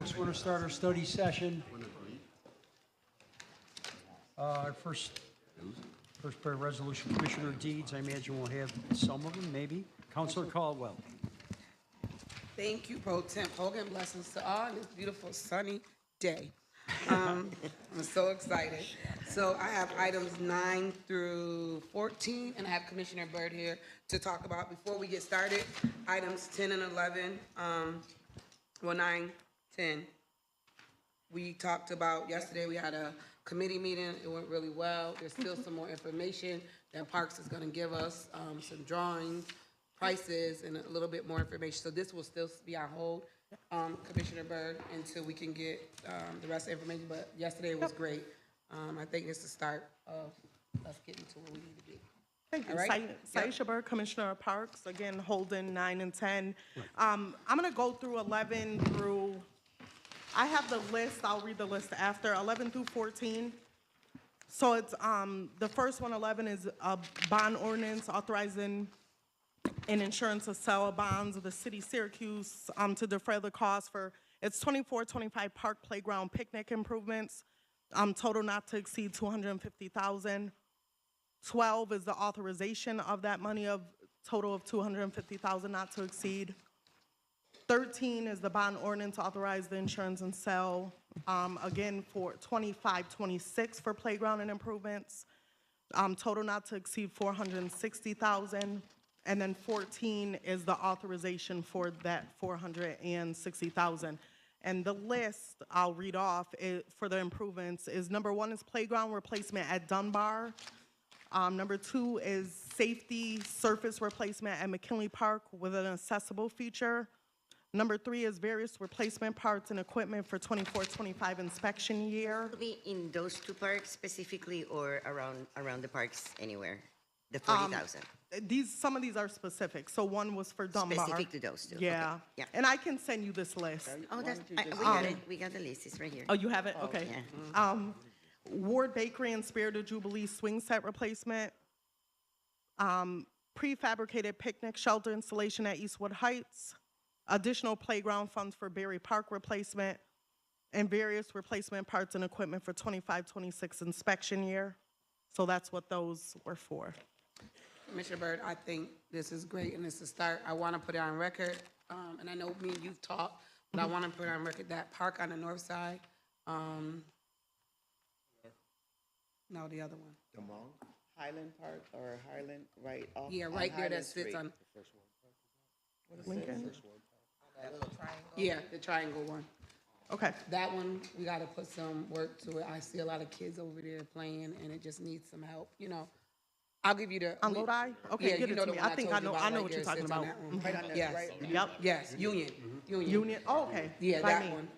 Just want to start our study session. Our first pair of resolution, Commissioner Deeds, I imagine we'll have some of them, maybe. Councilor Caldwell. Thank you, Pro Temp Hogan. Blessings to all on this beautiful sunny day. I'm so excited. So I have items 9 through 14, and I have Commissioner Byrd here to talk about. Before we get started, items 10 and 11, 9, 10. We talked about, yesterday we had a committee meeting. It went really well. There's still some more information that Parks is going to give us, some drawings, prices, and a little bit more information. So this will still be on hold, Commissioner Byrd, until we can get the rest of the information. But yesterday was great. I think it's the start of us getting to where we need to be. Thank you. All right? Saisha Byrd, Commissioner of Parks, again, holding 9 and 10. I'm going to go through 11 through, I have the list, I'll read the list after, 11 through 14. So it's, the first one, 11, is a bond ordinance authorizing an insurance to sell bonds of the city of Syracuse to defray the cost for its 24-25 park playground picnic improvements, total not to exceed $250,000. 12 is the authorization of that money of total of $250,000 not to exceed. 13 is the bond ordinance authorize the insurance and sell, again for 25-26 for playground and improvements, total not to exceed $460,000. And then 14 is the authorization for that $460,000. And the list I'll read off for the improvements is number 1 is playground replacement at Dunbar. Number 2 is safety surface replacement at McKinley Park with an accessible feature. Number 3 is various replacement parts and equipment for 24-25 inspection year. Will be in those two parks specifically, or around the parks anywhere? The 40,000. Some of these are specific. So one was for Dunbar. Specific to those two. Yeah. Okay. Yeah. And I can send you this list. Oh, we got it. We got the list. It's right here. Oh, you have it? Okay. Yeah. Ward Bakery and Spirit of Jubilee swing set replacement. Prefabricated picnic shelter installation at Eastwood Heights. Additional playground funds for Berry Park replacement. And various replacement parts and equipment for 25-26 inspection year. So that's what those were for. Commissioner Byrd, I think this is great, and it's a start. I want to put it on record, and I know me and you've talked, but I want to put it on record that park on the north side, no, the other one. Highland Park or Highland, right off. Yeah, on right there Highland that sits Street. on, Lincoln? yeah, the triangle one. Okay. That one, we got to put some work to it. I see a lot of kids over there playing, and it just needs some help, you know. I'll give you the. On Lodi? Okay, Yeah, give you it know to the me. one I think told I you know about, what right you're there, talking sits on about. that one. Right on the, Yes. right. Yep. Yes, Union. Union, oh, okay. Yeah, By that me. one.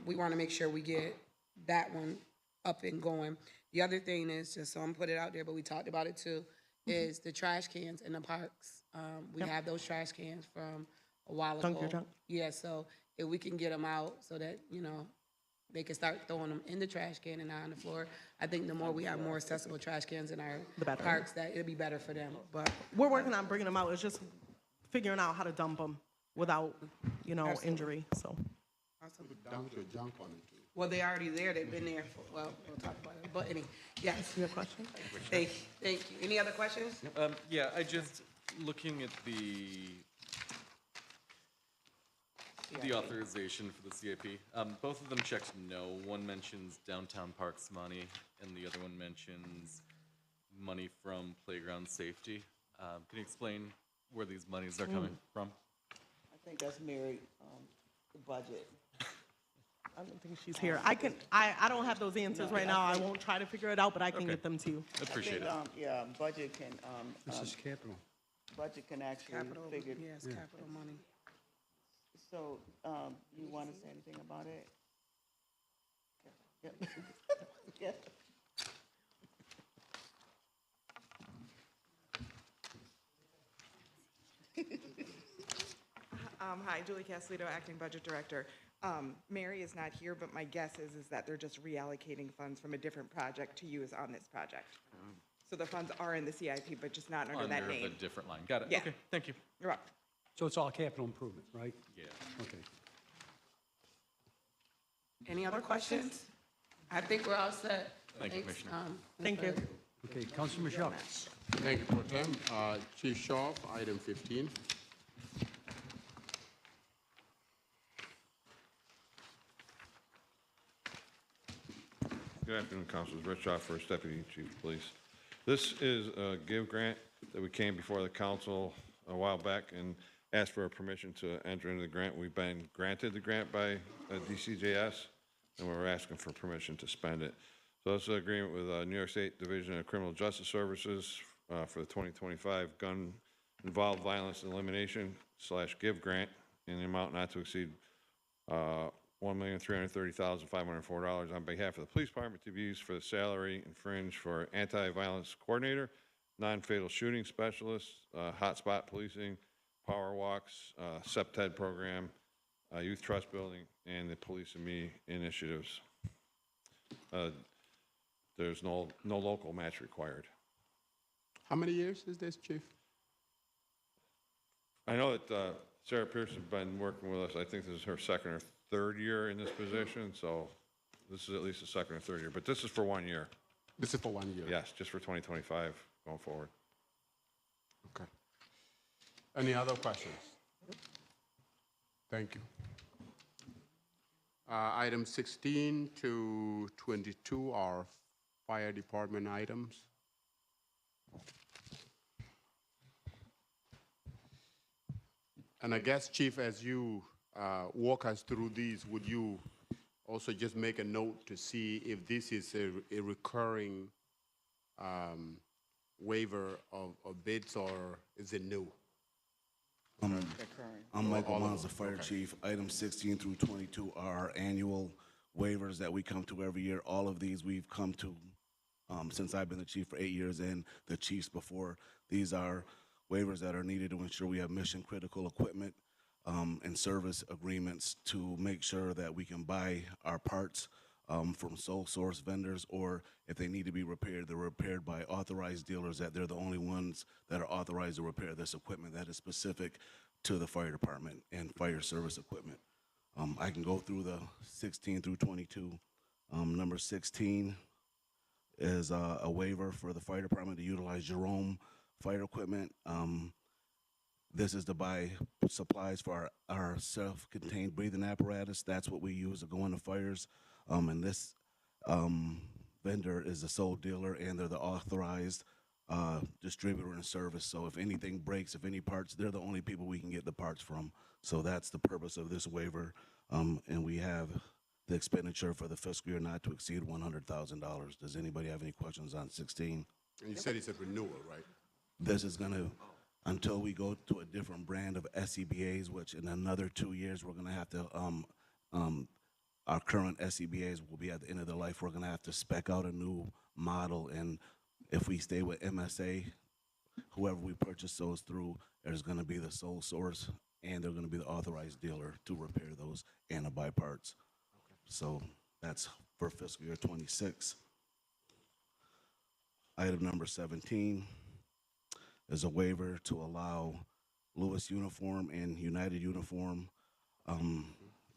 We want to make sure we get that one up and going. The other thing is, just so I'm put it out there, but we talked about it too, is the trash cans in the parks. We have those trash cans from a while ago. Dunk your junk. Yeah, so if we can get them out so that, you know, they can start throwing them in the trash can and not on the floor. I think the more we have more accessible trash cans in our The better. parks, that it'll be better for them. But We're working on bringing them out. It's just figuring out how to dump them without, you know, injury, so. Dump your junk on it. well, they're already there. They've been there for, well, we'll talk about it. But anyway, yes. You have a question? Thank you. Any other questions? Yeah, I just, looking at the authorization for the CIP, both of them checked no. One mentions downtown parks money, and the other one mentions money from playground safety. Can you explain where these monies are coming from? I think that's Mary, the budget. I don't think she's here. I don't have those answers right now. I won't try to figure it out, but I can Okay. get them to you. Appreciate it. Yeah, budget can, This is capital. budget can actually Capital, figure. yes, capital money. So, you want to say anything about it? Yep. Yeah. Hi, Julie Castellito, Acting Budget Director. Mary is not here, but my guess is that they're just reallocating funds from a different project to use on this project. So the funds are in the CIP, but just not under that Under name. a different line. Got it. Yeah. Okay, thank you. You're welcome. So it's all capital improvement, right? Yeah. Okay. other questions? I think we're all set. Thank you, Thanks, Commissioner. Thank you. Okay, Councilor Michelle. Thank you, Pro Tem. Chief Shaw, item 15. Good afternoon, Councilors. Rich Shaw, First Deputy Chief of Police. This is a GIVE grant that we came before the council a while back and asked for permission to enter into the grant. We've been granted the grant by DCJS, and we're asking for permission to spend it. So this is an agreement with New York State Division of Criminal Justice Services for the 2025 Gun-Involved Violence Elimination / GIVE grant in the amount not to exceed $1,330,504 on behalf of the police department to be used for the salary and fringe for anti-violence coordinator, non-fatal shooting specialist, hotspot policing, power walks, SEPTED program, youth trust building, and the Police and Me initiatives. There's no local match required. How many years is this, Chief? I know that Sarah Pierce has been working with us. I think this is her second or third year in this position, so this is at least the second or third year. But this is for 1 year. This is for 1 year? Yes, just for 2025 going forward. Okay. Any other questions? Thank you. Item 16 to 22 are fire department items. And I guess, Chief, as you walk us through these, would you also just make a note to see if this is a recurring waiver of bids, or is it new? I'm Michael Mons, the fire chief. Items 16 through 22 are our annual waivers that we come to every year. All of these we've come to since I've been the chief for 8 years, and the chiefs before. These are waivers that are needed to ensure we have mission-critical equipment and service agreements to make sure that we can buy our parts from sole source vendors, or if they need to be repaired, they're repaired by authorized dealers, that they're the only ones that are authorized to repair this equipment that is specific to the fire department and fire service equipment. I can go through the 16 through 22. Number 16 is a waiver for the fire department to utilize Jerome fire equipment. This is to buy supplies for our self-contained breathing apparatus. That's what we use to go into fires. And this vendor is the sole dealer, and they're the authorized distributor and service. So if anything breaks, if any parts, they're the only people we can get the parts from. So that's the purpose of this waiver. And we have the expenditure for the fiscal year not to exceed $100,000. Does anybody have any questions on 16? And you said it's a renewal, right? This is going to, until we go to a different brand of SCBAs, which in another 2 years we're going to have to, our current SCBAs will be at the end of their life. We're going to have to spec out a new model, and if we stay with MSA, whoever we purchase those through, there's going to be the sole source, and they're going to be the authorized dealer to repair those and to buy parts. So that's for fiscal year 26. Item number 17 is a waiver to allow Lewis Uniform and United Uniform.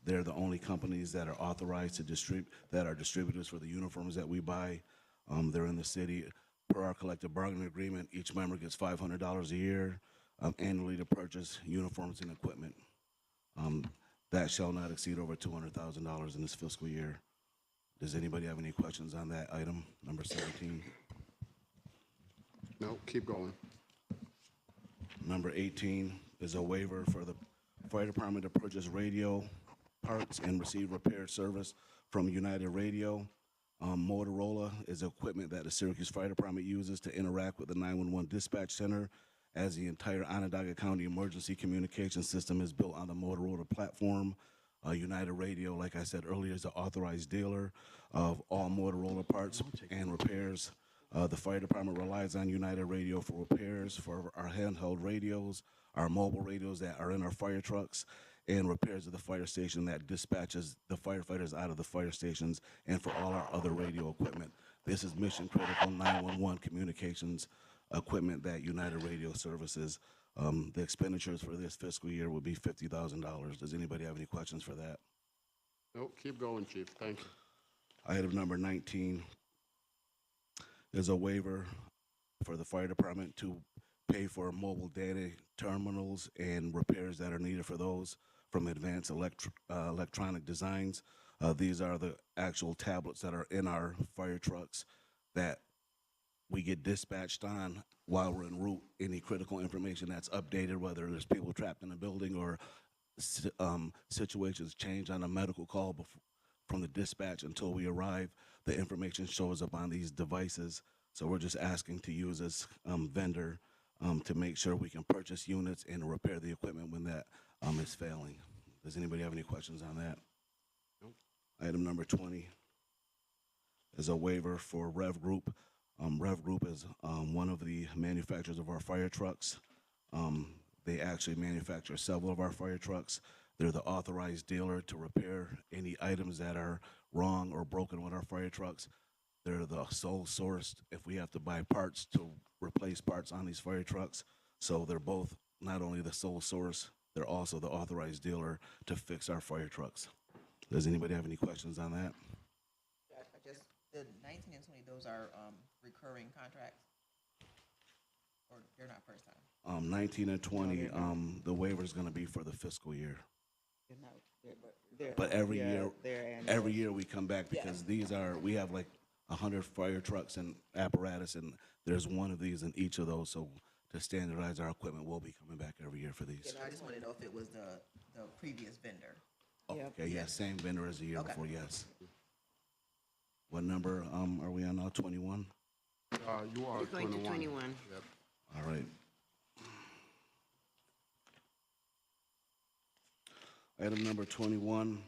They're the only companies that are authorized to that are distributors for the uniforms that we buy. They're in the city. Per our collective bargaining agreement, each member gets $500 a year annually to purchase uniforms and equipment. That shall not exceed over $200,000 in this fiscal year. Does anybody have any questions on that item, number 17? No, keep going. Number 18 is a waiver for the fire department to purchase radio parts and receive repair service from United Radio. Motorola is equipment that the Syracuse Fire Department uses to interact with the 911 dispatch center, as the entire Onondaga County emergency communication system is built on the Motorola platform. United Radio, like I said earlier, is the authorized dealer of all Motorola parts and repairs. The fire department relies on United Radio for repairs for our handheld radios, our mobile radios that are in our fire trucks, and repairs of the fire station that dispatches the firefighters out of the fire stations, and for all our other radio equipment. This is mission critical 911 communications equipment that United Radio services. The expenditures for this fiscal year will be $50,000. Does anybody have any questions for that? No, keep going, Chief. Thank you. Item number 19 is a waiver for the fire department to pay for mobile data terminals and repairs that are needed for those from Advanced Electronic Designs. These are the actual tablets that are in our fire trucks that we get dispatched on while we're en route. Any critical information that's updated, whether there's people trapped in a building or situations change on a medical call from the dispatch until we arrive, the information shows up on these devices. So we're just asking to use this vendor to make sure we can purchase units and repair the equipment when that is failing. Does anybody have any questions on that? Nope. Item number 20 is a waiver for Rev Group. Rev Group is one of the manufacturers of our fire trucks. They actually manufacture several of our fire trucks. They're the authorized dealer to repair any items that are wrong or broken with our fire trucks. They're the sole source if we have to buy parts to replace parts on these fire trucks. So they're both not only the sole source, they're also the authorized dealer to fix our fire trucks. Does anybody have any questions on that? Just, the 19 and 20, those are recurring contracts? Or they're not first time? 19 and 20, the waiver is going to be for the fiscal year. They're not, they're. But every yeah, year, they're annual. every year we come back because these are, we have like 100 fire trucks and apparatus, and there's one of these in each of those. So to standardize our equipment, we'll be coming back every year for these. Yeah, no, I just wanted to know if it was the previous vendor. Okay, yeah, same vendor as the year Okay. before, yes. What number are we on now, 21? You are We're going to 21. 21. Yep. All right. Item number 21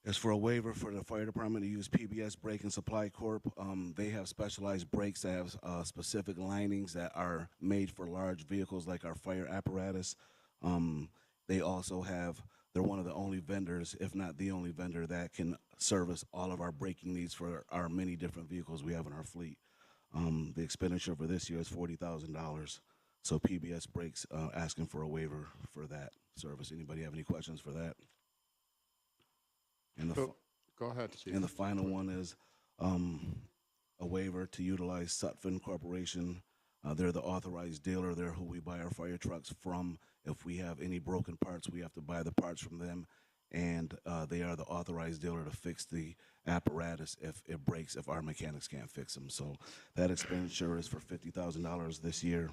is for a waiver for the fire department to use PBS Brake and Supply Corp. They have specialized brakes that have specific linings that are made for large vehicles like our fire apparatus. They also have, they're one of the only vendors, if not the only vendor, that can service all of our braking needs for our many different vehicles we have in our fleet. The expenditure for this year is $40,000. So PBS Brakes asking for a waiver for that service. Anybody have any questions for that? And the, Go ahead, Chief. and the final one is a waiver to utilize Sutphen Corporation. They're the authorized dealer. They're who we buy our fire trucks from. If we have any broken parts, we have to buy the parts from them. And they are the authorized dealer to fix the apparatus if it breaks, if our mechanics can't fix them. So that expenditure is for $50,000 this year.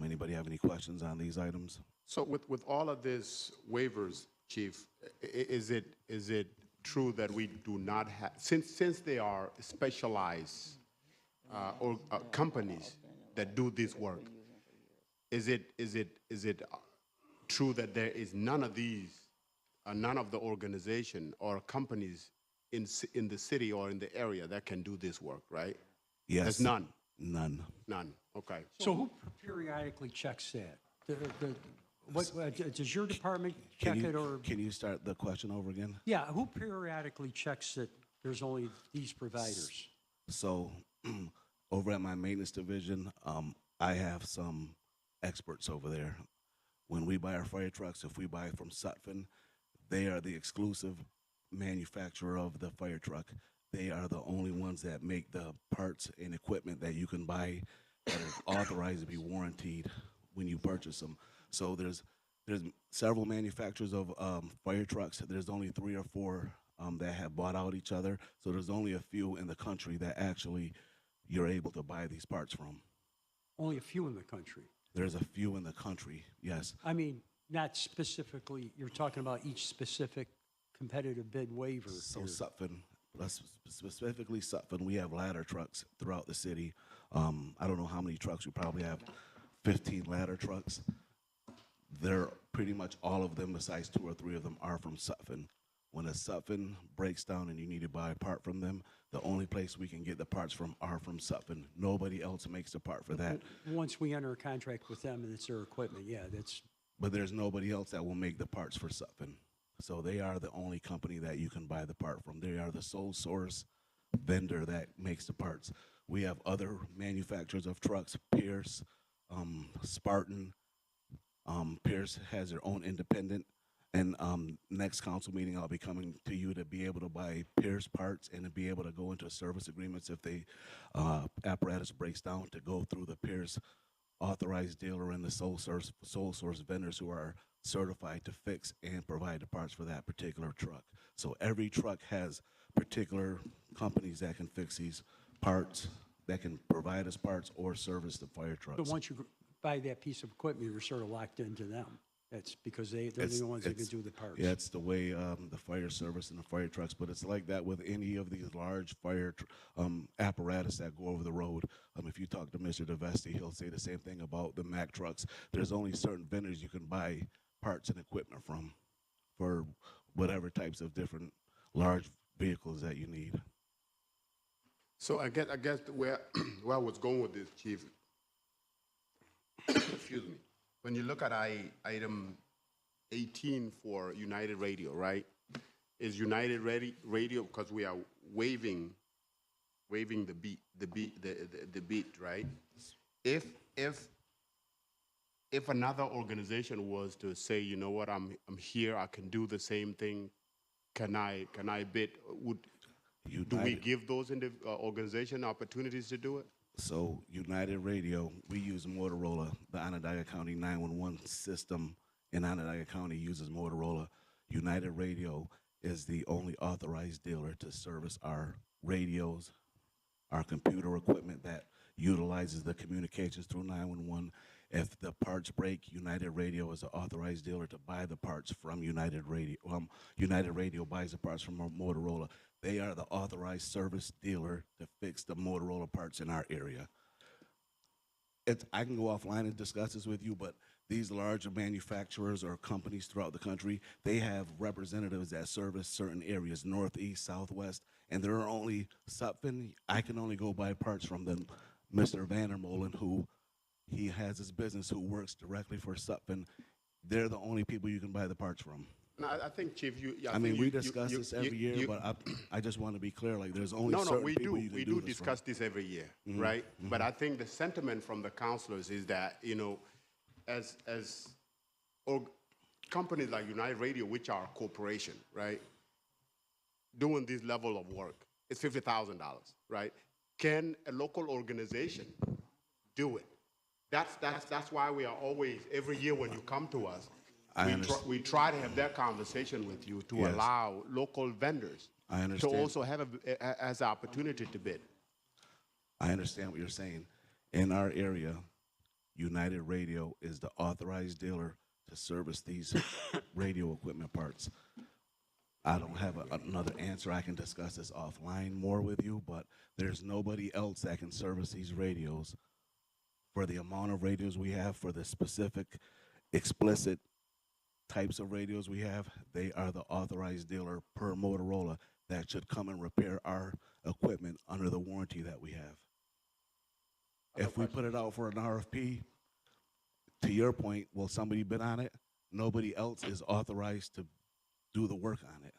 Anybody have any questions on these items? So with all of these waivers, Chief, is it true that we do not have, since they are specialized or companies that do this work, is it true that there is none of these, none of the organization or companies in the city or in the area that can do this work, right? Yes. There's none. None. None. Okay. So who periodically checks that? Does your department check it, or? Can you start the question over again? Yeah, who periodically checks that there's only these providers? So over at my maintenance division, I have some experts over there. When we buy our fire trucks, if we buy from Sutphen, they are the exclusive manufacturer of the fire truck. They are the only ones that make the parts and equipment that you can buy that are authorized to be warranted when you purchase them. So there's several manufacturers of fire trucks. There's only 3 or 4 that have bought out each other. So there's only a few in the country that actually you're able to buy these parts from. Only a few in the country. There's a few in the country, yes. I mean, not specifically, you're talking about each specific competitive bid waiver. So here. Sutphen, specifically Sutphen, we have ladder trucks throughout the city. I don't know how many trucks, we probably have 15 ladder trucks. They're pretty much all of them, besides 2 or 3 of them, are from Sutphen. When a Sutphen breaks down and you need to buy a part from them, the only place we can get the parts from are from Sutphen. Nobody else makes a part for that. Once we enter a contract with them and it's their equipment, yeah, that's, But there's nobody else that will make the parts for Sutphen. So they are the only company that you can buy the part from. They are the sole source vendor that makes the parts. We have other manufacturers of trucks, Pierce, Spartan. Pierce has their own independent, And next council meeting, I'll be coming to you to be able to buy Pierce parts and to be able to go into service agreements if the apparatus breaks down, to go through the Pierce authorized dealer and the sole source vendors who are certified to fix and provide the parts for that particular truck. So every truck has particular companies that can fix these parts, that can provide us parts or service the fire So trucks. once you buy that piece of equipment, you're sort of locked into them. That's because they're It's- the ones that can it's- do the parts. Yeah, it's the way the fire service and the fire trucks, but it's like that with any of these large fire apparatus that go over the road. If you talk to Mr. DeVesti, he'll say the same thing about the Mack trucks. There's only certain vendors you can buy parts and equipment from for whatever types of different large vehicles that you need. So I guess where, where I was going with this, Chief, excuse me, when you look at item 18 for United Radio, right? Is United Radio, because we are waiving the beat, right? If another organization was to say, you know what, I'm here, I can do the same thing, can I bid? Do we give those organization opportunities to do it? So United Radio, we use Motorola. The Onondaga County 911 system in Onondaga County uses Motorola. United Radio is the only authorized dealer to service our radios, our computer equipment that utilizes the communications through 911. If the parts break, United Radio is an authorized dealer to buy the parts from United Radio. United Radio buys the parts from Motorola. They are the authorized service dealer to fix the Motorola parts in our area. I can go offline and discuss this with you, but these larger manufacturers or companies throughout the country, they have representatives that service certain areas, northeast, southwest, and there are only Sutphen. I can only go buy parts from them. Mr. Vandermolen, who he has his business, who works directly for Sutphen, they're the only people you can buy the parts from. No, I think, Chief, We discuss this every year, but I just want to be clear, like, there's only certain people you can we do do this discuss from. this every year, right? But I think the sentiment from the councilors is that, you know, as companies like United Radio, which are a corporation, right, doing this level of work, it's $50,000, right? Can a local organization do it? That's why we are always, every year when you come to us, we try to have that conversation with you to Yes. allow local vendors I to understand. also have as an opportunity to bid. I understand what you're saying. In our area, United Radio is the authorized dealer to service these radio equipment parts. I don't have another answer. I can discuss this offline more with you, but there's nobody else that can service these radios for the amount of radios we have, for the specific explicit types of radios we have. They are the authorized dealer per Motorola that should come and repair our equipment under the warranty that we have. If we put it out for an RFP, to your point, will somebody bid on it? Nobody else is authorized to do the work on it.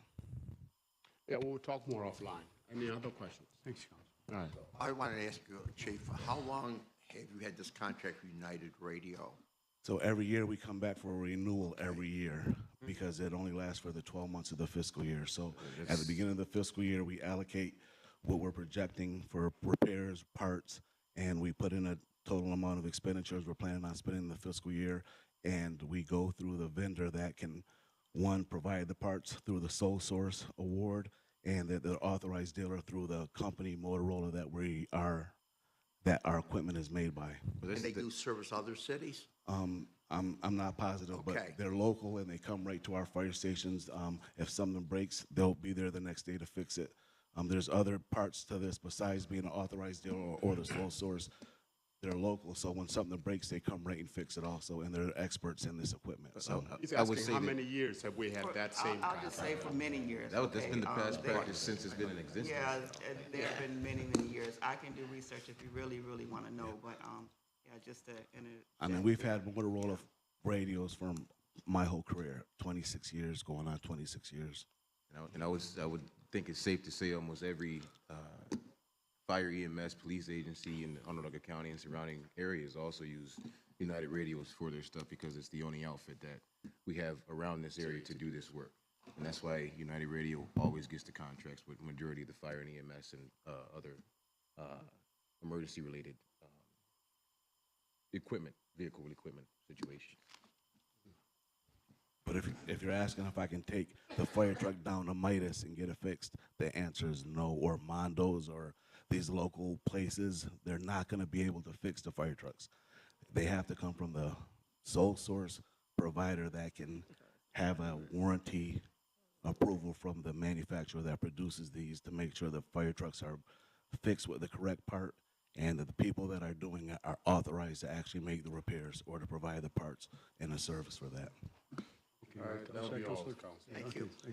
Yeah, we'll talk more offline. Any other questions? Thanks, Council. All right. I wanted to ask you, Chief, how long have you had this contract with United Radio? So every year we come back for a renewal every year because it only lasts for the 12 months of the fiscal year. So at the beginning of the fiscal year, we allocate what we're projecting for repairs, parts, and we put in a total amount of expenditures we're planning on spending in the fiscal year, and we go through the vendor that can, one, provide the parts through the sole source award, and the authorized dealer through the company Motorola that our equipment is made by. And they do service other cities? I'm not positive, but Okay. they're local and they come right to our fire stations. If something breaks, they'll be there the next day to fix it. There's other parts to this besides being an authorized dealer or the sole source. They're local, so when something breaks, they come right and fix it also, and they're experts in this equipment. So He's I would asking say how that- many years have we had that same I'll just say for many years. That's been the okay? past There- practice since it's been in existence. Yeah, there have been many, many years. I can do research if you really, really want to know, but, yeah, just to. I mean, we've had Motorola radios from my whole career, 26 years, going on 26 years. And I would think it's safe to say almost every fire EMS police agency in Onondaga County and surrounding areas also use United Radios for their stuff because it's the only outfit that we have around this area to do this work. And that's why United Radio always gets the contracts with majority of the fire and EMS and other emergency-related equipment, vehicle equipment situation. But if you're asking if I can take the fire truck down to Midas and get it fixed, the answer is no. Or Mondo's or these local places, they're not going to be able to fix the fire trucks. They have to come from the sole source provider that can have a warranty approval from the manufacturer that produces these to make sure the fire trucks are fixed with the correct part and that the people that are doing it are authorized to actually make the repairs or to provide the parts and a service for that. All right, that'll be all, Council.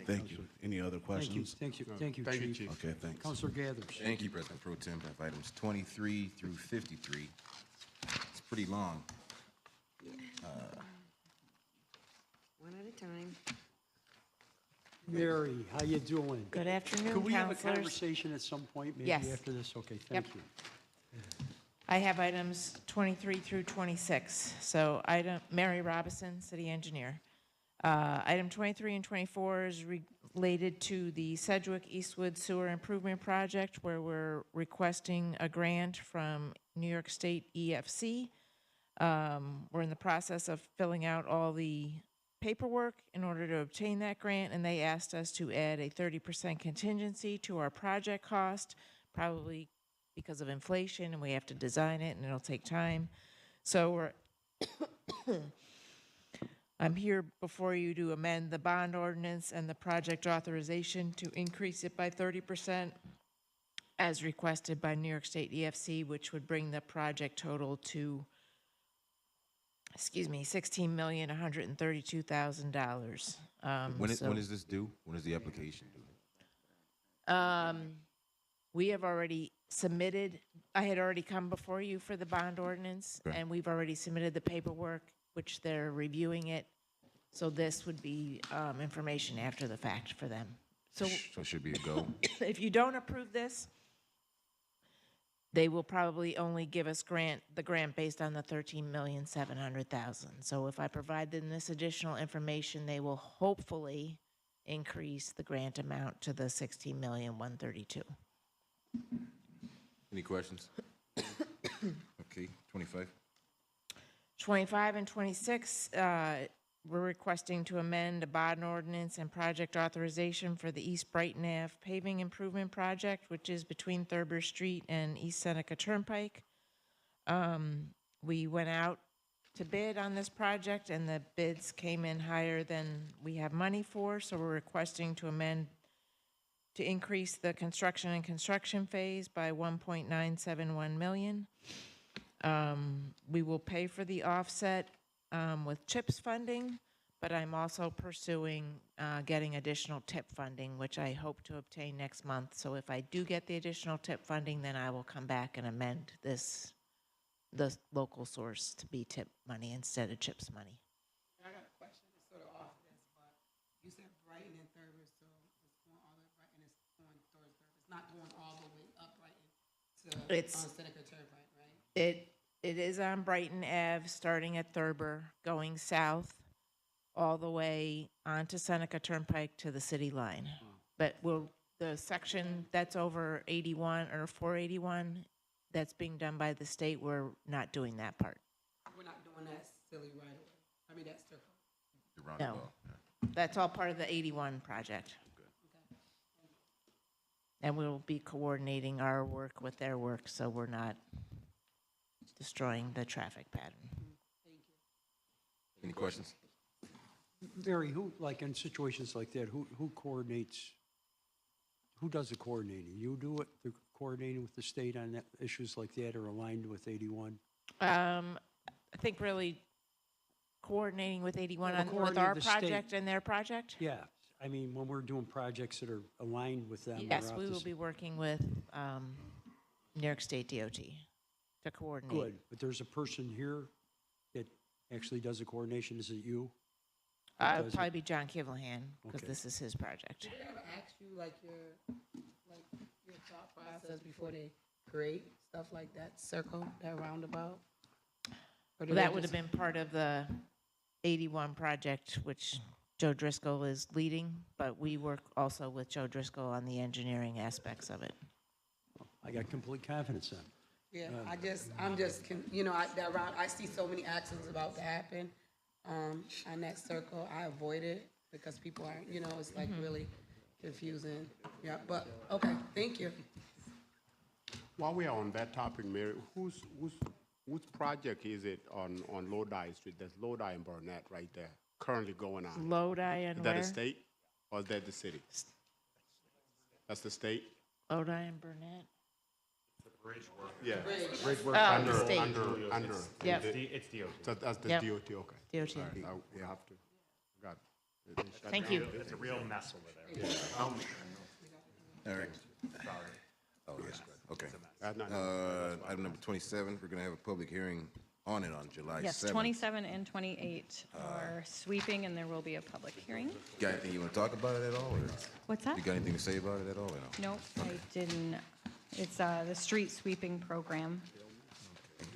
Thank you. Any other Thank you, questions? thank you, Thank you, Chief. Okay, thanks. Counselor Gathers. Thank you, President Pro Tem. I have items 23 through 53. It's pretty long. One at a time. Mary, how you doing? Good afternoon, Could we have a counselors. conversation at some point, maybe Yes. after this? Okay, Yep. thank you. I have items 23 through 26. So Mary Robison, city engineer. Item 23 and 24 is related to the Sedgwick Eastwood Sewer Improvement Project, where we're requesting a grant from New York State EFC. We're in the process of filling out all the paperwork in order to obtain that grant, and they asked us to add a 30% contingency to our project cost, probably because of inflation, and we have to design it, and it'll take time. So I'm here before you to amend the bond ordinance and the project authorization to increase it by 30% as requested by New York State EFC, which would bring the project total to $16,132,000. When is this due? When is the application due? We have already submitted, I had already come before you for the bond ordinance, Okay. and we've already submitted the paperwork, which they're reviewing it. So this would be information after the fact for them. So So it should be a go. if you don't approve this, they will probably only give us the grant based on the $13,700,000. So if I provide them this additional information, they will hopefully increase the grant amount to the $16,132,000. Any questions? Okay, 25. 25 and 26, we're requesting to amend a bond ordinance and project authorization for the East Brighton Ave paving improvement project, which is between Thurber Street and East Seneca Turnpike. We went out to bid on this project, and the bids came in higher than we have money for, so we're requesting to amend to increase the construction phase by $1.971 million. We will pay for the offset with CHIPS funding, but I'm also pursuing getting additional TIP funding, which I hope to obtain next month. So if I do get the additional TIP funding, then I will come back and amend the local source to be TIP money instead of CHIPS money. I got a question, it's sort of off this, but you said Brighton and Thurber, so it's going all the way Brighton, it's going towards Thurber. It's not going all the way up Brighton to, It's- on Seneca Turnpike, right? It is on Brighton Ave, starting at Thurber, going south all the way onto Seneca Turnpike to the city line. But the section that's over 81 or 481, that's being done by the state, we're not doing that part. We're not doing that silly right away. I mean, that circle. The roundabout. No. That's all part of the 81 project. And we'll be coordinating our work with their work, so we're not destroying the traffic pattern. Any questions? Mary, like in situations like that, who coordinates, who does the coordinating? You do it, the coordinating with the state on that, issues like that are aligned with 81? I think really coordinating with 81 Well, with coordinating our the state. project and their project? Yeah, I mean, when we're doing projects that are aligned with them. or Yes, out we to will s- be working with New York State DOT to coordinate. Good, but there's a person here that actually does the coordination, is it you? It'll does it? probably be John Kivlehan, because Okay. this is his project. Did they ever ask you like your thought process before they create stuff like that circle, that roundabout? Or do Well, they that would have just- been part of the 81 project, which Joe Driscoll is leading, but we work also with Joe Driscoll on the engineering aspects of it. I got complete confidence in. Yeah, that route, I see so many accidents about to happen, on that circle. I avoid it because people are, it's like really confusing. Yeah, but, okay, thank you. While we are on that topic, Mary, whose project is it on Lodi Street? There's Lodi and Burnett right there, currently going on. Lodi and Is that where? the state or is that the city? That's the state? Lodi and Burnett. Yeah. Oh, the state. Under. Yep. It's DOT. So that's the Yep. DOT, okay. DOT. All right, we have to, got it. They shut Thank down. you. It's a real mess over there. All right. Sorry. Oh, yes, okay. That's not- Item number 27, we're going to have a public hearing on it on July 7th. Yes, 27 and 28 are sweeping, and there will be a public hearing. Got anything you want to talk about it at all? Or What's that? you got anything to say about it at all? Or no? Nope, I didn't. It's the street sweeping program.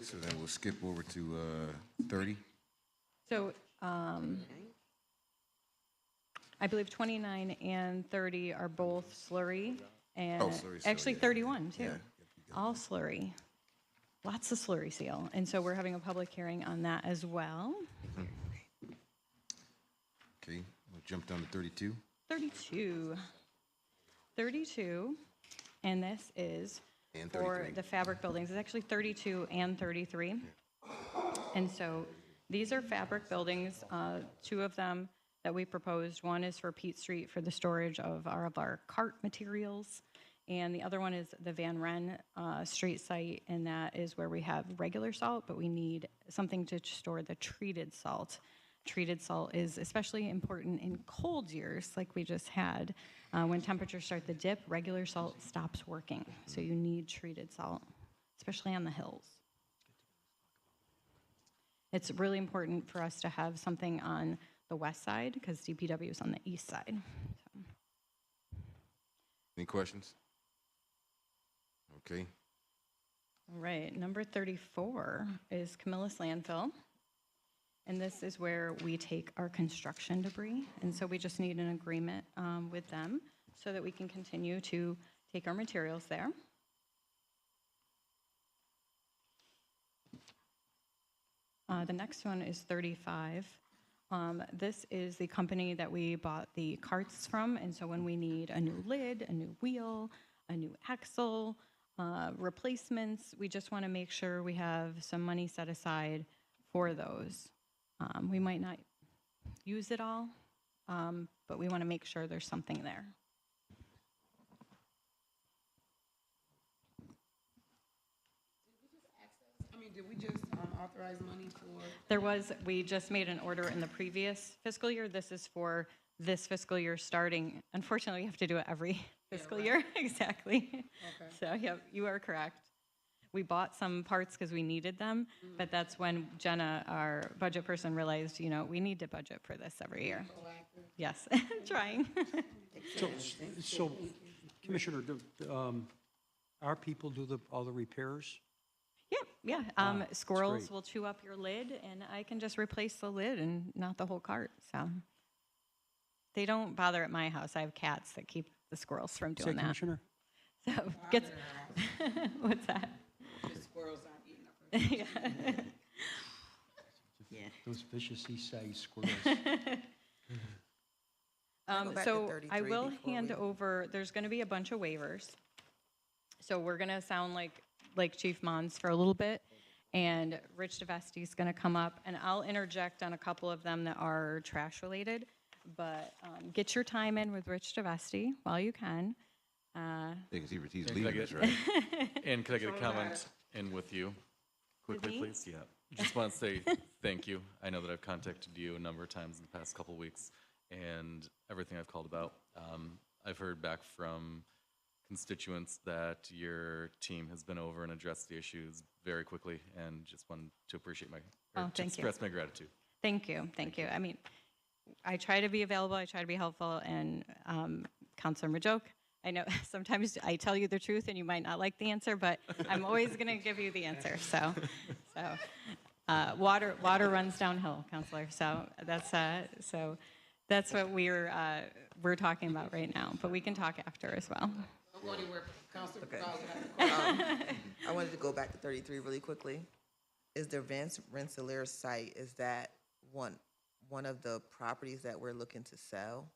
So then we'll skip over to 30. So I believe 29 and 30 are both slurry, and slurry seal, actually yeah. 31 too. Yeah. All slurry. Lots of slurry seal. And so we're having a public hearing on that as well. Okay, we'll jump down to 32. 32, and this is And for 33. the fabric buildings. It's actually 32 and 33. And so these are fabric buildings, two of them that we proposed. One is for Pete Street for the storage of our cart materials, and the other one is the Van Ren Street site, and that is where we have regular salt, but we need something to store the treated salt. Treated salt is especially important in cold years like we just had. When temperatures start to dip, regular salt stops working. So you need treated salt, especially on the hills. It's really important for us to have something on the west side because DPW is on the east side. So. Any questions? Okay. All right, number 34 is Camillus Landfill. And this is where we take our construction debris. And so we just need an agreement with them so that we can continue to take our materials there. The next one is 35. This is the company that we bought the carts from. And so when we need a new lid, a new wheel, a new axle, replacements, we just want to make sure we have some money set aside for those. We might not use it all, but we want to make sure there's something there. Did we just authorize money for? We just made an order in the previous fiscal year. This is for this fiscal year starting. Unfortunately, we have to do it every fiscal year. Exactly. Okay. So, yeah, you are correct. We bought some parts because we needed them, but that's when Jenna, our budget person, realized, we need to budget for this every year. Yes, trying. So, Commissioner, our people do all the repairs? Yeah. That's Squirrels great. will chew up your lid, and I can just replace the lid and not the whole cart. So they don't bother at my house. I have cats that keep the squirrels from Say, doing that. Commissioner? So gets what's that? The squirrels aren't eating up. Yeah. Those vicious east side squirrels. Go back to So 33 I will before hand we- over. There's going to be a bunch of waivers. So we're going to sound like Chief Mons for a little bit, and Rich DeVesti is going to come up, and I'll interject on a couple of them that are trash related. But get your time in with Rich DeVesti while you can. Because he's And leaving could I us, get- right? And could I get a comment in with you quickly, me? please? Yeah. Just want to say thank you. I know that I've contacted you a number of times in the past couple of weeks, and everything I've called about. I've heard back from constituents that your team has been over and addressed the issues very quickly, and just wanted to appreciate to thank you. express my gratitude. Thank you. I mean, I try to be available. I try to be helpful. And Councilor Majoke, I know sometimes I tell you the truth and you might not like the answer, but I'm always going to give you the answer. So Water runs downhill, Counselor, so that's what we're talking about right now, but we can talk after as well. Don't go anywhere, Councilor Okay. Gonzalez. I wanted to go back to 33 really quickly. Is the Vance Rensselaer site, is that one of the properties that we're looking to sell?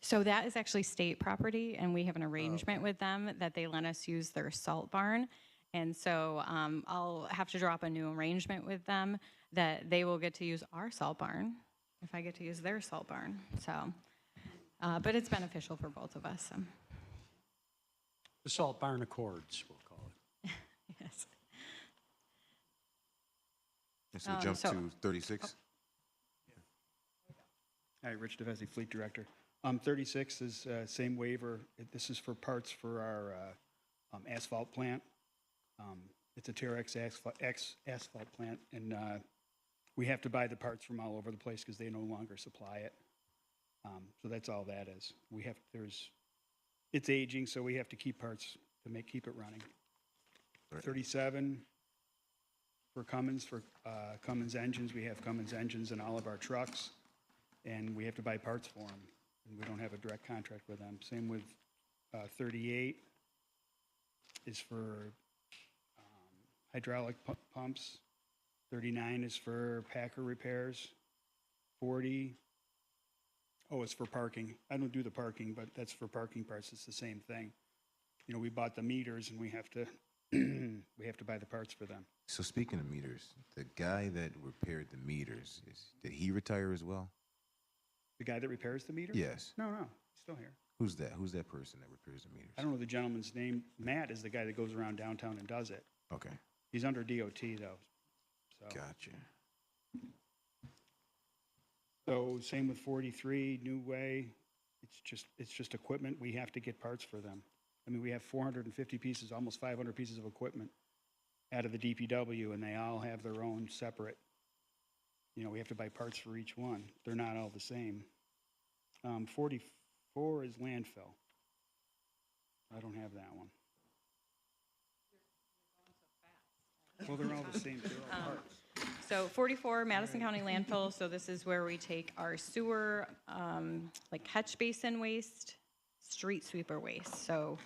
So that is actually state property, and we have an arrangement with them that they let us use their salt barn. And so I'll have to draw up a new arrangement with them that they will get to use our salt barn if I get to use their salt barn. So, but it's beneficial for both of us. The Salt Barn Accords, we'll call it. Yes. So we jump so- to 36? Hi, Rich DeVesi, Fleet Director. 36 is same waiver. This is for parts for our asphalt plant. It's a Terex asphalt plant, and we have to buy the parts from all over the place because they no longer supply it. So that's all that is. It's aging, so we have to keep parts to keep it running. 37 for Cummins engines. We have Cummins engines in all of our trucks, and we have to buy parts for them, and we don't have a direct contract with them. Same with 38 is for hydraulic pumps. 39 is for Packer repairs. 40, it's for parking. I don't do the parking, but that's for parking parts. It's the same thing. You know, we bought the meters, and we have to we have to buy the parts for them. So speaking of meters, the guy that repaired the meters, did he retire as well? The guy that repairs the meters? Yes. No, he's still here. Who's that? Who's that person that repairs the meters? I don't know the gentleman's name. Matt is the guy that goes around downtown and does it. Okay. He's under DOT, though. So. Gotcha. So same with 43, New Way. It's just equipment. We have to get parts for them. I mean, we have 450 pieces, almost 500 pieces of equipment out of the DPW, and they all have their own separate. You know, we have to buy parts for each one. They're not all the same. 44 is landfill. I don't have that one. Well, they're all the same. They're all parts. So 44, Madison County landfill, so this is where we take our sewer, like catch basin waste, street sweeper waste. So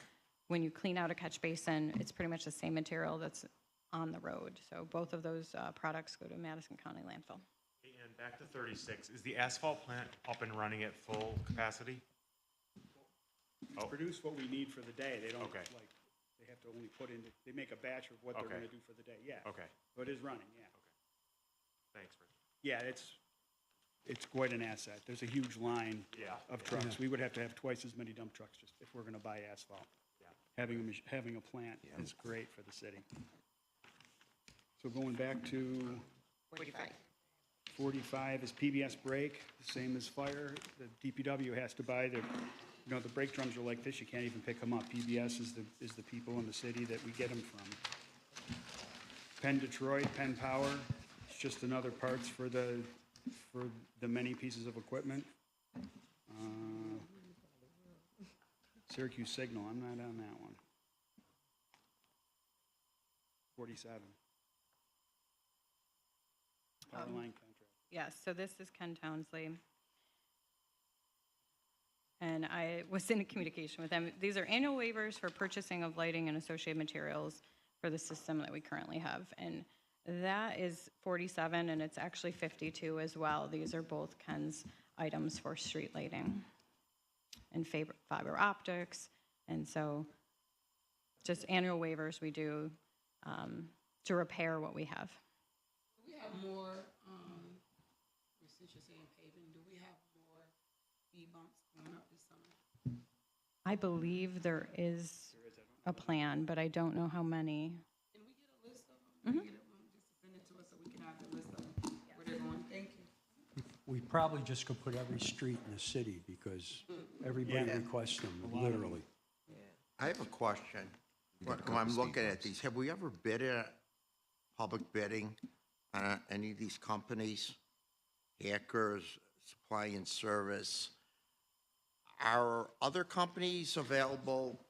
when you clean out a catch basin, it's pretty much the same material that's on the road. So both of those products go to Madison County landfill. And back to 36, is the asphalt plant up and running at full capacity? Produce what we need for the day. They don't, Okay. they have to only put in, they make a batch of what they're Okay. gonna do for the day, yeah. Okay. So it is running, yeah. Thanks, Rich. Yeah, it's quite an asset. There's a huge line of trucks. We would have to have twice as many dump trucks just if we're gonna buy asphalt. Having a plant is great for the city. So going back to 45 is PBS brake, the same as fire. The DPW has to buy the brake drums are like this, you can't even pick them up. PBS is the people in the city that we get them from. Penn Detroit, Penn Power, it's just another parts for the many pieces of equipment. Syracuse Signal, I'm not on that one. 47. Power line contract. Yes, so this is Ken Townsley. And I was in communication with them. These are annual waivers for purchasing of lighting and associated materials for the system that we currently have. And that is 47, and it's actually 52 as well. These are both Ken's items for street lighting and fiber optics. And so just annual waivers we do to repair what we have. Do we have more, since you're saying paving, do we have more speed bumps coming up this summer? I believe there is a plan, but I don't know how many. Can we get a list of them? Can we get them, just send it to us so we can have the list of them, where they're going? Thank you. We probably just could put every street in the city because everybody requests them, literally. I have a question. When I'm looking at these, have we ever bid at public bidding on any of these companies? Hackers, supply and service. Are other companies available?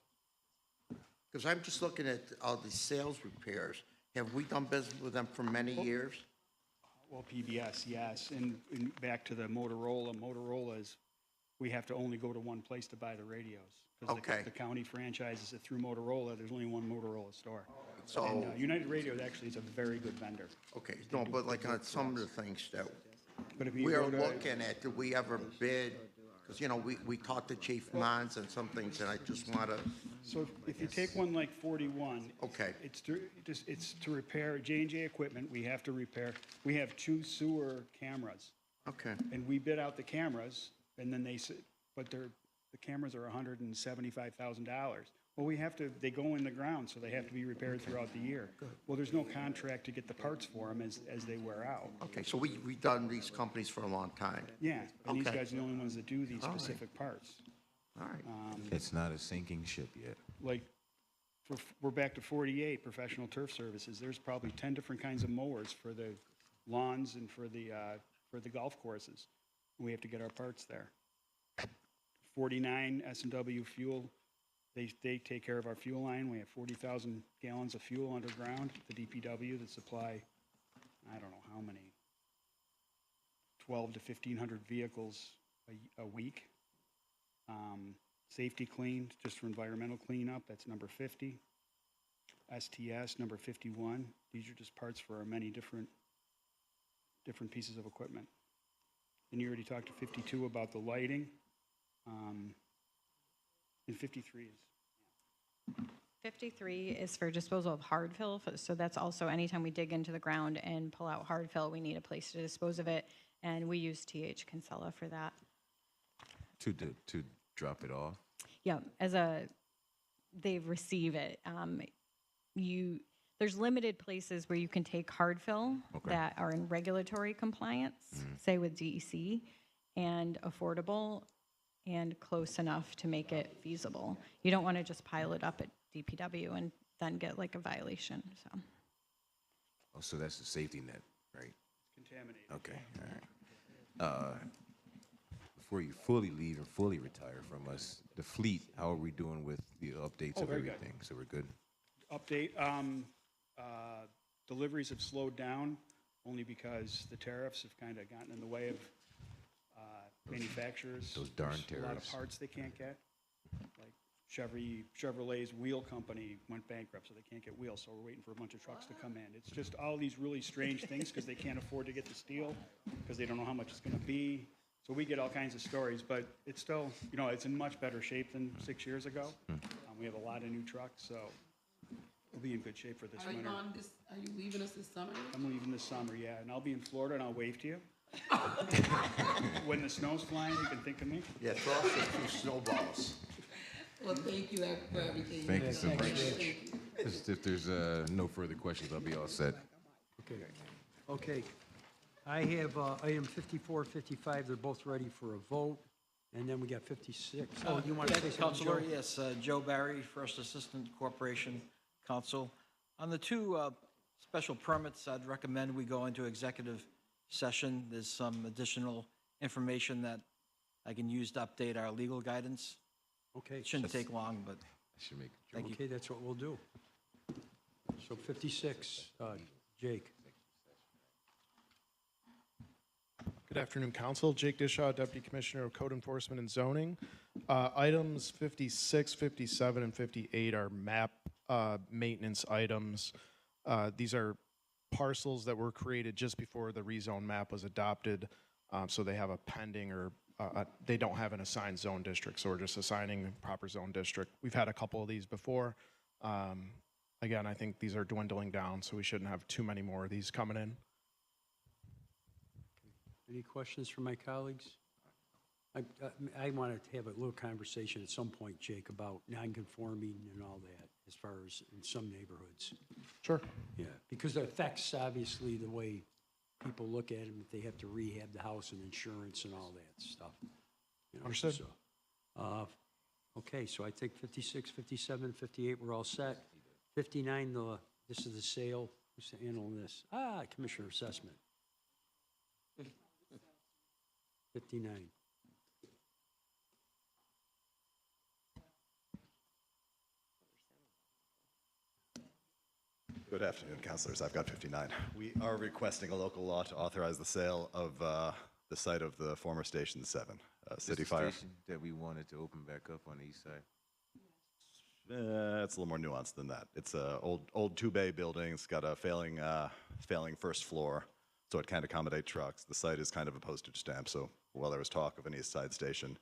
Because I'm just looking at all these sales repairs. Have we done business with them for many years? Well, PBS, yes, and back to the Motorola's, we have to only go to one place to buy the radios. 'Cause Okay. the county franchises it through Motorola, there's only one Motorola store. So- And United Radio actually is a very good vendor. Okay, no, but like on some of the things that But if you we're go to- looking at, did we ever bid? Because, you know, we talked to Chief Mons and some things, and I just want to, So if you take one like 41. Okay. It's to repair J&J equipment, we have to repair, we have 2 sewer cameras. okay. And we bid out the cameras, and then but the cameras are $175,000. Well, they go in the ground, so they have to be repaired throughout the year. Well, there's no contract to get the parts for them as they wear out. Okay, so we've done these companies for a long time. Yeah, and these Okay. guys are the only ones that do these All right. specific parts. All right. It's not a sinking ship yet. Like, we're back to 48, professional turf services. There's probably 10 different kinds of mowers for the lawns and for the golf courses. We have to get our parts there. 49, S&W Fuel, they take care of our fuel line. We have 40,000 gallons of fuel underground at the DPW that supply, I don't know how many, 12 to 1,500 vehicles a week. Safety Clean, just for environmental cleanup, that's number 50. STS, number 51. These are just parts for our many different pieces of equipment. And you already talked to 52 about the lighting. And 53 is. 53 is for disposal of hard fill, so that's also anytime we dig into the ground and pull out hard fill, we need a place to dispose of it, and we use TH Kinsella for that. To drop it off. Yeah, they receive it. There's limited places where you can take hard fill that are in regulatory compliance, say with DEC, and affordable and close enough to make it feasible. You don't want to just pile it up at DPW and then get like a violation, so. Oh, so that's the safety net, right? Contaminated. Okay, all right. Before you fully leave and fully retire from us, the fleet, how are we doing with the updates of very good. everything? So we're good? Update, deliveries have slowed down only because the tariffs have kind of gotten in the way of manufacturers. Those darn There's a lot of tariffs. parts they can't get. Like Chevrolet's wheel company went bankrupt, so they can't get wheels, so we're waiting for a bunch of trucks to come in. It's just all these really strange things because they can't afford to get the steel, because they don't know how much it's going to be. So we get all kinds of stories, but it's still, it's in much better shape than 6 years ago. We have a lot of new trucks, so we'll be in good shape for this Are you winter. are you leaving us this summer? I'm leaving this summer, yeah, and I'll be in Florida and I'll wave to you. When the snow's flying, you can think of me. Yeah, throw us a few snowballs. Well, thank you for everything. Thank you so Thank much. Thank you. If there's no further questions, I'll be all set. Okay. I have item 54, 55, they're both ready for a vote. And then we got 56. Oh, you want to say something, Joe? Counselor, yes, Joe Barry, First Assistant Corporation Counsel. On the two special permits, I'd recommend we go into executive session. There's some additional information that I can use to update our legal guidance. Okay. It shouldn't take long, but I should make a thank you. Okay, that's what we'll do. So 56, Jake. Good afternoon, Council. Jake Dishaw, Deputy Commissioner of Code Enforcement and Zoning. Items 56, 57, and 58 are map maintenance items. These are parcels that were created just before the rezone map was adopted, so they have a pending or they don't have an assigned zone district, so we're just assigning a proper zone district. We've had a couple of these before. Again, I think these are dwindling down, so we shouldn't have too many more of these coming in. Any questions from my colleagues? I wanted to have a little conversation at some point, Jake, about non-conforming and all that, as far as in some neighborhoods. Sure. Yeah, because it affects, obviously, the way people look at them, if they have to rehab the house and insurance and all that stuff. Understood. So, okay, so I think 56, 57, 58, we're all set. 59, this is the sale. Who's handling this? Commissioner Assessment. 59. Good afternoon, councilors. I've got 59. We are requesting a local law to authorize the sale of the site of the former Station 7, City This the Fire. station that we wanted to open back up on the east side. It's a little more nuanced than that. It's a old two-bay building. It's got a failing first floor, so it can't accommodate trucks. The site is kind of a postage stamp, so while there was talk of an east side station,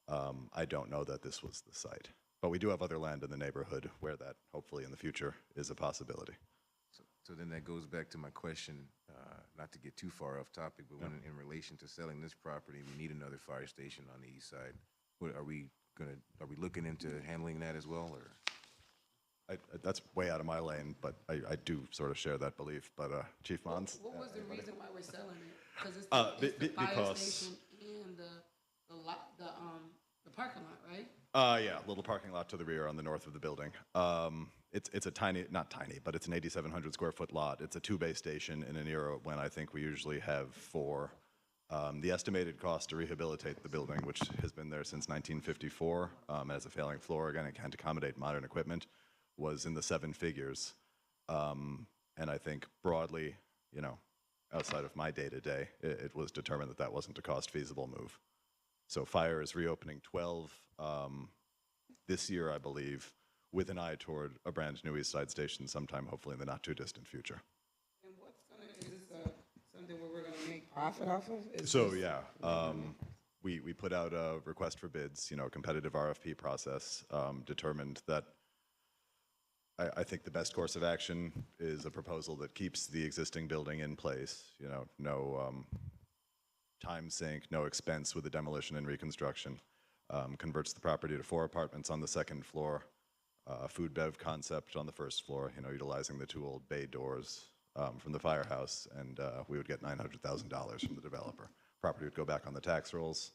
I don't know that this was the site. But we do have other land in the neighborhood where that, hopefully in the future, is a possibility. So then that goes back to my question, not to get too far off topic, but when in relation to selling this property, we need another fire station on the east side. Are we looking into handling that as well, or? That's way out of my lane, but I do sort of share that belief. But Chief Mons? What was the reason why we're selling it? Because it's the fire because station and the parking lot, right? Yeah, little parking lot to the rear on the north of the building. It's a tiny, not tiny, but it's an 8,700 square foot lot. It's a two-bay station in an era when I think we usually have four. The estimated cost to rehabilitate the building, which has been there since 1954, as a failing floor, again, it can't accommodate modern equipment, was in the seven figures. And I think broadly, you know, outside of my day-to-day, it was determined that that wasn't a cost-feasible move. So fire is reopening 12 this year, I believe, with an eye toward a brand new East Side station sometime, hopefully in the not-too-distant future. And is this something where we're going to make profit off of? So, yeah, we put out a request for bids, you know, a competitive RFP process, determined that I think the best course of action is a proposal that keeps the existing building in place, you know, no time sink, no expense with the demolition and reconstruction, converts the property to 4 apartments on the second floor, food bev concept on the first floor, you know, utilizing the 2 old bay doors from the firehouse, and we would get $900,000 from the developer. Property would go back on the tax rolls,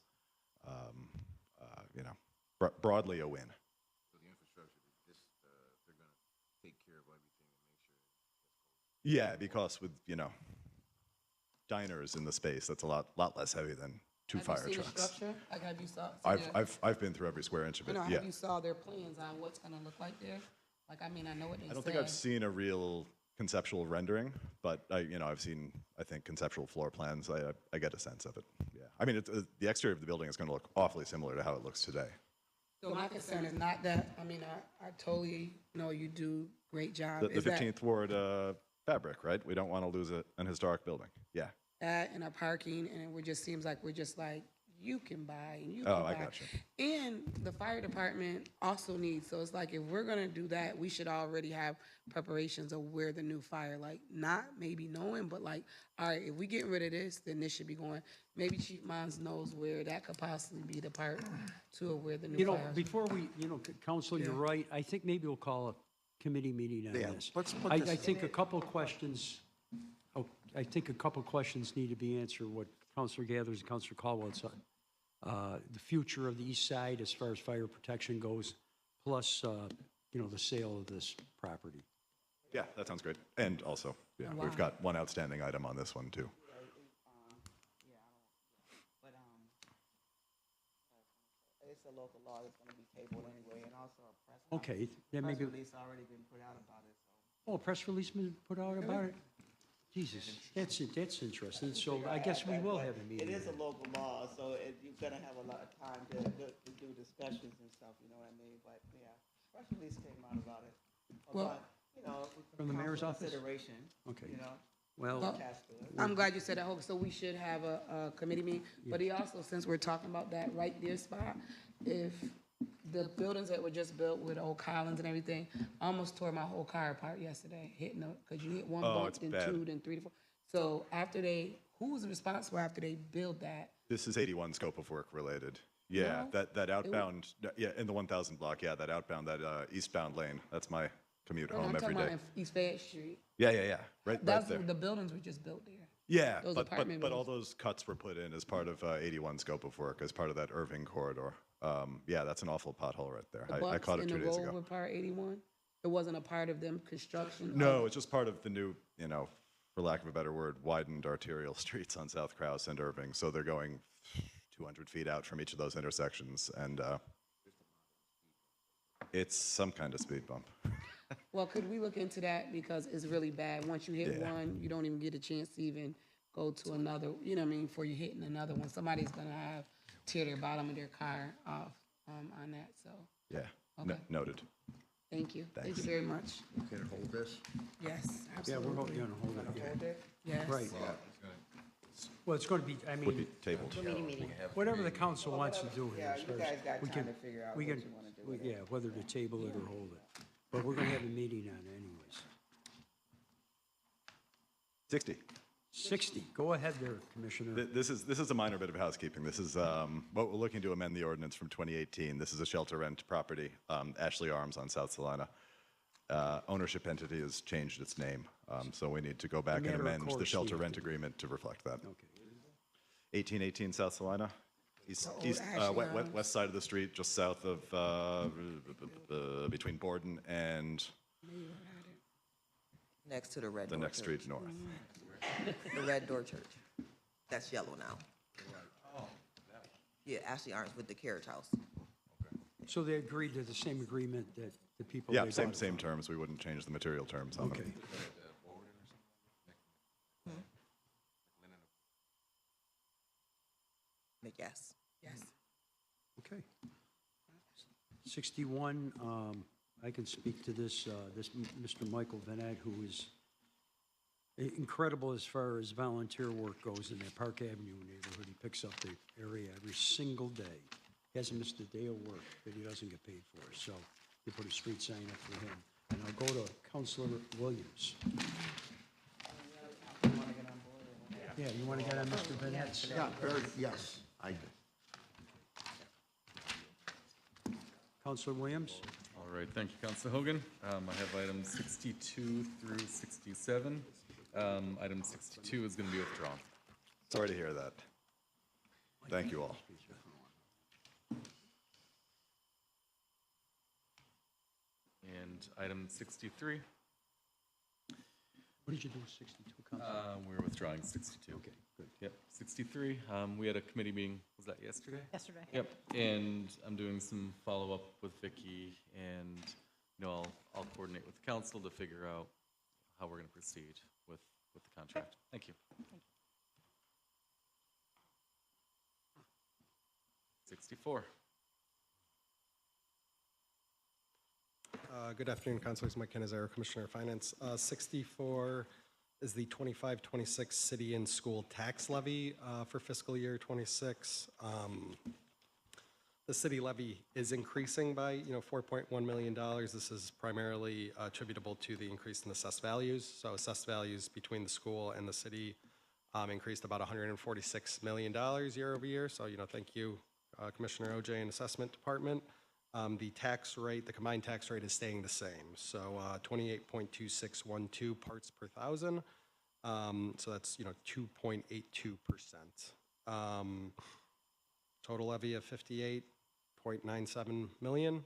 you know, broadly a win. So the infrastructure, they're going to take care of everything and make sure. Yeah, because with, you know, diners in the space, that's a lot less heavy than 2 fire Have you seen the trucks. structure? Like, have you saw? I've been through every square inch of it. Have Yeah. you saw their plans on what's going to look like there? Like, I mean, I know what they I don't think I've seen a real conceptual rendering, but you know, I've seen, I think, conceptual floor plans. I get a sense of it. Yeah. I mean, the exterior of the building is going to look awfully similar to how it looks today. So my concern is not that, I mean, I totally know you do great job. The 15th Ward fabric, right? We don't want to lose an historic building. Yeah. That and our parking, and it just seems like we're just like, you can buy and you can buy. I gotcha. And the fire department also needs, so it's like, if we're gonna do that, we should already have preparations of where the new fire, like, not maybe knowing, but like, all right, if we get rid of this, then this should be going. Maybe Chief Mons knows where that could possibly be the part to of where the new You know, fire. before we, you know, Council, you're right. I think maybe we'll call a committee meeting on Yeah, this. let's put I this- think a couple of questions, need to be answered, what Councilor Gathers and Councilor Caldwell said. The future of the east side as far as fire protection goes, plus, you know, the sale of this property. Yeah, that sounds great. And also, yeah, Wow. we've got one outstanding item on this one, too. It's a local law that's gonna be tabled anyway, and also a press. Okay, then Press maybe, release already been put out about it, so. oh, a press release been put out about it? Jesus, that's interesting. So I guess we will have a meeting. It is a local law, so you're gonna have a lot of time to do discussions and stuff, you know what I mean? But, yeah, press release came out about it. Well- But, you know, From the mayor's council office? Consideration, Okay. you know. Well, attached to it. I'm glad you said that, Hope. So we should have a committee meeting. But he also, since we're talking about that right there spot, if the buildings that were just built with old Collins and everything, I almost tore my whole car apart yesterday, hitting up, because you hit one Oh, bump, it's then bad. 2, then 3 to 4. So who was responsible after they built that? This is 81 scope of work related. Yeah, No, that outbound, yeah, in the 1000 block, yeah, that outbound, that eastbound lane, that's my commute No, home I'm every talking day. about in East Fayette Street. Yeah, right That's there. the buildings were just built there. Yeah, Those but apartment all buildings. those cuts were put in as part of 81 scope of work, as part of that Irving corridor. Yeah, that's an awful pothole right there. The I bumps caught it in 2 the days road ago. were part 81? It wasn't a part of them construction? No, it's just part of the new, you know, for lack of a better word, widened arterial streets on South Krause and Irving. So they're going 200 feet out from each of those intersections, and it's some kind of speed bump. Well, could we look into that, because it's really bad. Once you hit Yeah. one, you don't even get a chance to even go to another, you know what I mean, before you're hitting another one. Somebody's gonna have, tear their bottom of their car off, on that, so, Yeah, Okay. noted. thank you. Thank you Thanks. very much. Can hold this? Yes, Yeah, absolutely. we're gonna hold it, yeah. Yes. Right. Well, it's gonna be, I Would be mean, tabled. whatever the council wants to do here. Yeah, as you far as- guys got we time can- to figure out we what can- you wanna do we- with it. Yeah, whether to table it or hold it. But we're gonna have a meeting on it anyways. 60. 60, go ahead there, Commissioner. This is a minor bit of housekeeping. This is what we're looking to amend the ordinance from 2018. This is a shelter rent property, Ashley Arms on South Salina. Ownership entity has changed its name, so we need to go back and matter of amend the course, shelter we have rent to- agreement to reflect that. Okay. 1818 South Salina, east, Ashley Arms. west side of the street, just south of, between Borden and Next to the Red the Door next Church. street north. The Red Door Church. That's yellow now. Yeah, Ashley Arms with the carriage house. So they agreed to the same agreement that the people. Yeah, they same, bought it same from. terms. We wouldn't change the material terms on them. Okay. Yes. Yes. Okay. 61, I can speak to this, Mr. Michael Vanette, who is incredible as far as volunteer work goes in that Park Avenue neighborhood. He picks up the area every single day. He hasn't missed a day of work that he doesn't get paid for. So they put a street sign up for him. And I'll go to Councilor Williams. Yeah, you want to get on Mr. Vanette's? Yeah, very, yes, I do. Councilor Williams? All right, thank you, Councilor Hogan. I have items 62 through 67. Item 62 is going to be withdrawn. Sorry to hear that. Thank you all. And item 63, What did you do with 62, Councilor? we're withdrawing 62. Okay, good. Yep, 63, we had a committee meeting, was that yesterday? Yesterday. Yep, and I'm doing some follow-up with Vicky, and, you know, I'll coordinate with the council to figure out how we're going to proceed with the contract. Thank you. 64. Good afternoon, Councilors. Mike Canizaro, Commissioner of Finance. 64 is the 25-26 city and school tax levy for fiscal year '26. The city levy is increasing by, $4.1 million. This is primarily attributable to the increase in assessed values. So assessed values between the school and the city increased about $146 million year over year. So, thank you, Commissioner OJ and Assessment Department. The tax rate, the combined tax rate is staying the same. So 28.2612 parts per thousand. So that's, 2.82%. Total levy of 58.97 million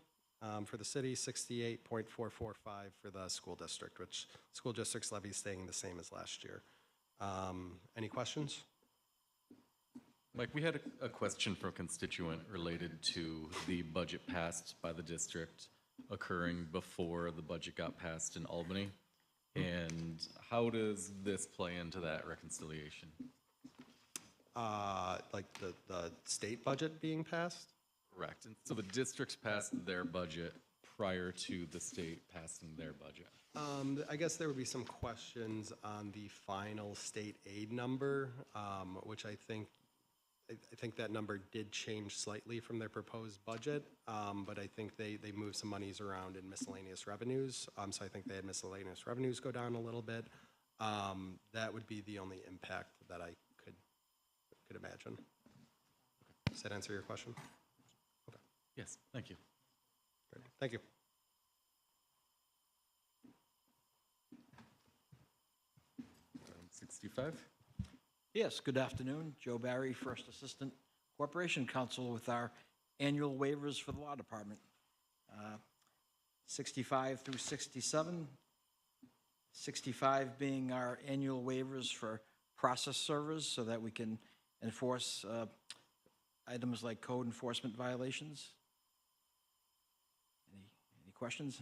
for the city, 68.445 for the school district, which school district's levy is staying the same as last year. Any questions? Mike, we had a question from a constituent related to the budget passed by the district occurring before the budget got passed in Albany. And how does this play into that reconciliation? Like the state budget being passed? Correct. And so the districts passed their budget prior to the state passing their budget. I guess there would be some questions on the final state aid number, which I think that number did change slightly from their proposed budget, but I think they moved some monies around in miscellaneous revenues. So I think they had miscellaneous revenues go down a little bit. That would be the only impact that I could imagine. Does that answer your question? Okay. Yes, thank you. Great. Thank you. Item 65. Yes, good afternoon. Joe Barry, First Assistant Corporation Counsel with our annual waivers for the Law Department. 65 through 67. 65 being our annual waivers for process servers so that we can enforce items like code enforcement violations. Any questions?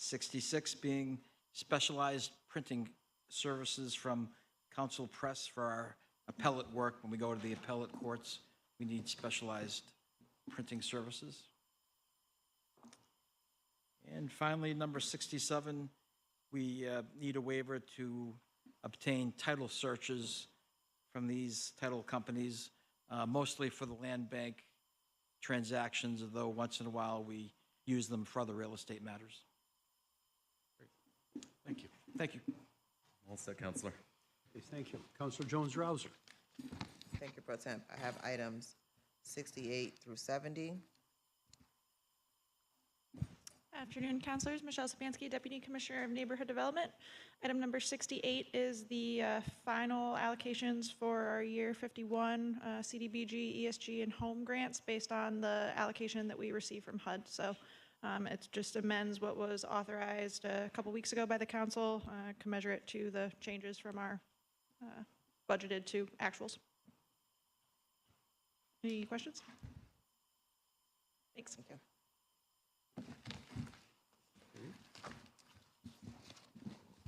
66 being specialized printing services from Council Press for our appellate work. When we go to the appellate courts, we need specialized printing services. And finally, number 67, we need a waiver to obtain title searches from these title companies, mostly for the land bank transactions, although once in a while we use them for other real estate matters. Thank you. Thank you. All set, Counselor. Okay, thank you. Counselor Jones-Rouser. Thank you, Pro Temp. I have items 68 through 70. Afternoon, councilors. Michelle Sapansky, Deputy Commissioner of Neighborhood Development. Item number 68 is the final allocations for our year 51 CDBG, ESG, and home grants based on the allocation that we received from HUD. So it just amends what was authorized a couple weeks ago by the council, commensurate to the changes from our budgeted to actuals. Any questions? Thanks. Thank you.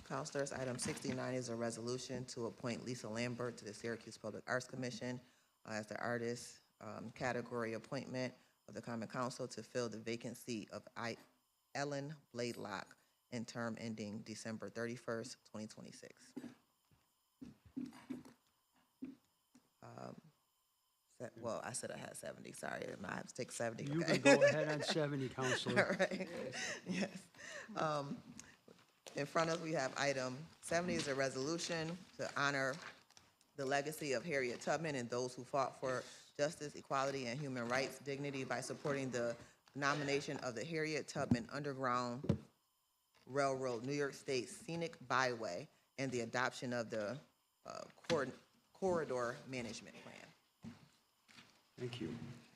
Councilors, item 69 is a resolution to appoint Lisa Lambert to the Syracuse Public Arts Commission as the artist category appointment of the Common Council to fill the vacancy of Ellen Bladelock in term ending December 31st, 2026. Well, I said I had 70, sorry, I have to take 70. You okay. can go ahead on 70, Counselor. All right, yes. In front of us, we have item 70 is a resolution to honor the legacy of Harriet Tubman and those who fought for justice, equality, and human rights dignity by supporting the nomination of the Harriet Tubman Underground Railroad New York State Scenic Byway and the adoption of the corridor management plan. Thank you.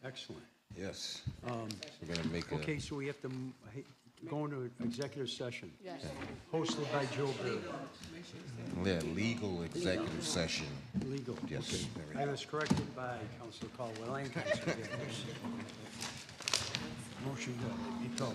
Excellent. Yes. We're gonna make a. Okay, so we have to go into executive session. Yes. Hosted by Joe Berry. Yeah, legal executive session. Legal. Yes. Okay. I was corrected by Councilor Caldwell and Councilor Davis. Motion good. You go.